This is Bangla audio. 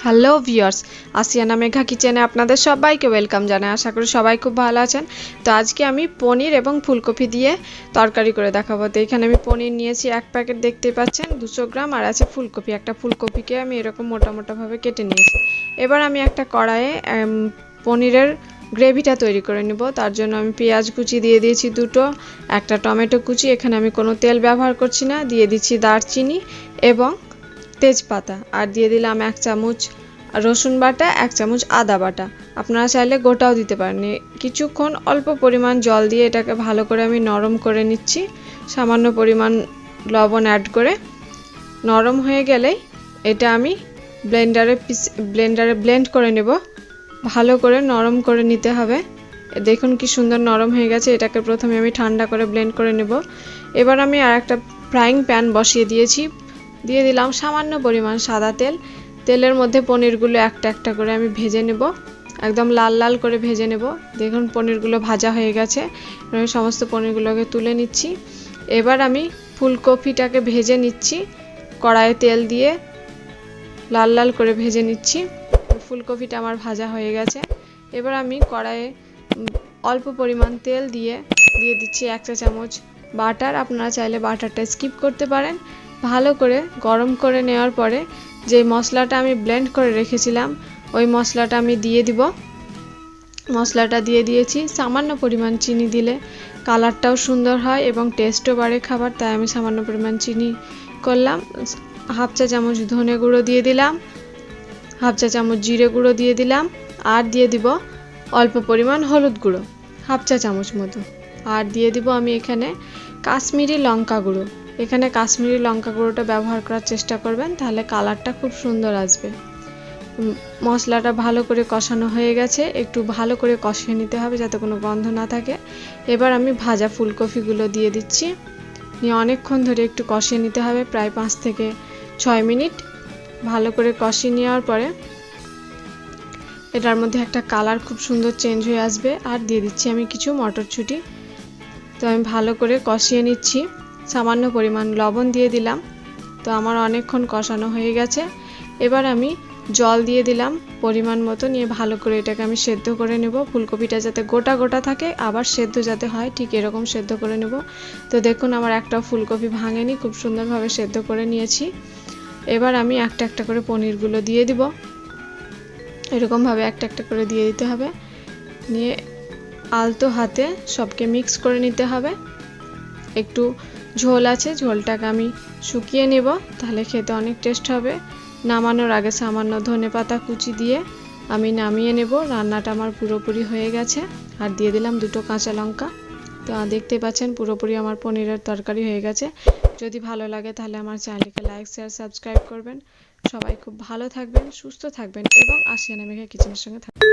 হ্যালো ভিউয়ার্স, আসিয়ানা মেঘা কিচেনে আপনাদের সবাইকে ওয়েলকাম জানাই। আশা করি সবাই খুব ভালো আছেন। তো আজকে আমি পনির এবং ফুলকপি দিয়ে তরকারি করে দেখাবো। তো এখানে আমি পনির নিয়েছি 1 প্যাকেট, দেখতে পাচ্ছেন 200 গ্রাম, আর আছে ফুলকপি। একটা ফুলকপিকে আমি এরকম মোটা মোটাভাবে কেটে নিয়েছি। এবার আমি একটা কড়াইয়ে পনিরের গ্রেভিটা তৈরি করে নেব। তার জন্য আমি পেঁয়াজ কুচি দিয়ে দিয়েছি 2টো, একটা টমেটো কুচি, এখানে আমি কোনো তেল ব্যবহার করছি না, দিয়ে দিচ্ছি দারচিনি এবং তেজপাতা, আর দিয়ে দিলাম 1 চামচ রসুন বাটা, 1 চামচ আদা বাটা। আপনারা চাইলে গোটাও দিতে পারেন। কিছুক্ষণ অল্প পরিমাণ জল দিয়ে এটাকে ভালো করে আমি নরম করে নিচ্ছি। সামান্য পরিমাণ লবণ অ্যাড করে নরম হয়ে গেলেই এটা আমি ব্লেন্ডারে ব্লেন্ড করে নেব। ভালো করে নরম করে নিতে হবে। দেখুন কি সুন্দর নরম হয়ে গেছে। এটাকে প্রথমে আমি ঠান্ডা করে ব্লেন্ড করে নেব। এবার আমি আর একটা ফ্রাইং প্যান বসিয়ে দিয়েছি, দিয়ে দিলাম সামান্য পরিমাণ সাদা তেল। তেলের মধ্যে পনিরগুলো একটা একটা করে আমি ভেজে নেব, একদম লাল লাল করে ভেজে নেব। দেখুন পনিরগুলো ভাজা হয়ে গেছে। আমি সমস্ত পনিরগুলোকে তুলে নিচ্ছি। এবার আমি ফুলকপিটাকে ভেজে নিচ্ছি, কড়াইয়ে তেল দিয়ে লাল লাল করে ভেজে নিচ্ছি। ফুলকপিটা আমার ভাজা হয়ে গেছে। এবার আমি কড়াইয়ে অল্প পরিমাণ তেল দিয়ে দিচ্ছি 1 চা চামচ বাটার। আপনারা চাইলে বাটারটা স্কিপ করতে পারেন। ভালো করে গরম করে নেওয়ার পরে যে মশলাটা আমি ব্লেন্ড করে রেখেছিলাম ওই মশলাটা আমি দিয়ে দিব। মশলাটা দিয়ে দিয়েছি। সামান্য পরিমাণ চিনি দিলে কালারটাও সুন্দর হয় এবং টেস্টও বাড়ে খাবার, তাই আমি সামান্য পরিমাণ চিনি করলাম। 1/2 চা চামচ ধনে গুঁড়ো দিয়ে দিলাম, 1/2 চা চামচ জিরে গুঁড়ো দিয়ে দিলাম, আর দিয়ে দিব অল্প পরিমাণ হলুদ গুঁড়ো 1/2 চা চামচ মতো, আর দিয়ে দিব আমি এখানে কাশ্মীরি লঙ্কা গুঁড়ো। এখানে কাশ্মীরি লঙ্কা গুঁড়োটা ব্যবহার করার চেষ্টা করবেন, তাহলে কালারটা খুব সুন্দর আসবে। মশলাটা ভালো করে কষানো হয়ে গেছে। একটু ভালো করে কষিয়ে নিতে হবে যাতে কোনো গন্ধ না থাকে। এবার আমি ভাজা ফুলকপিগুলো দিয়ে দিচ্ছি, নিয়ে অনেকক্ষণ ধরে একটু কষিয়ে নিতে হবে, প্রায় 5 থেকে 6 মিনিট। ভালো করে কষিয়ে নেওয়ার পরে এটার মধ্যে একটা কালার খুব সুন্দর চেঞ্জ হয়ে আসবে। আর দিয়ে দিচ্ছি আমি কিছু মটরশুঁটি। তো আমি ভালো করে কষিয়ে নিচ্ছি। সামান্য পরিমাণ লবণ দিয়ে দিলাম। তো আমার অনেকক্ষণ কষানো হয়ে গেছে। এবার আমি জল দিয়ে দিলাম পরিমাণ মতো, নিয়ে ভালো করে এটাকে আমি সেদ্ধ করে নেব। ফুলকপিটা যাতে গোটা গোটা থাকে, আবার সেদ্ধ যাতে হয়, ঠিক এরকম সেদ্ধ করে নেব। তো দেখুন আমার একটা ফুলকপি ভাঙেনি, খুব সুন্দরভাবে সেদ্ধ করে নিয়েছি। এবার আমি একটা একটা করে পনিরগুলো দিয়ে দিব। এরকমভাবে একটা একটা করে দিয়ে দিতে হবে, নিয়ে আলতো হাতে সবকে মিক্স করে নিতে হবে। একটু ঝোল আছে, ঝোলটাকে আমি শুকিয়ে নেব, তাহলে খেতে অনেক টেস্ট হবে। নামানোর আগে সামান্য ধনেপাতা কুচি দিয়ে আমি নামিয়ে নেব। রান্নাটা আমার পুরোপুরি হয়ে গেছে। আর দিয়ে দিলাম 2টো কাঁচা লঙ্কা। তো দেখতে পাচ্ছেন পুরোপুরি আমার পনিরের তরকারি হয়ে গেছে। যদি ভালো লাগে তাহলে আমার চ্যানেলকে লাইক, শেয়ার, সাবস্ক্রাইব করবেন। সবাই খুব ভালো থাকবেন, সুস্থ থাকবেন এবং আসিয়ানা মেঘা কিচেনের সঙ্গে থাকবেন।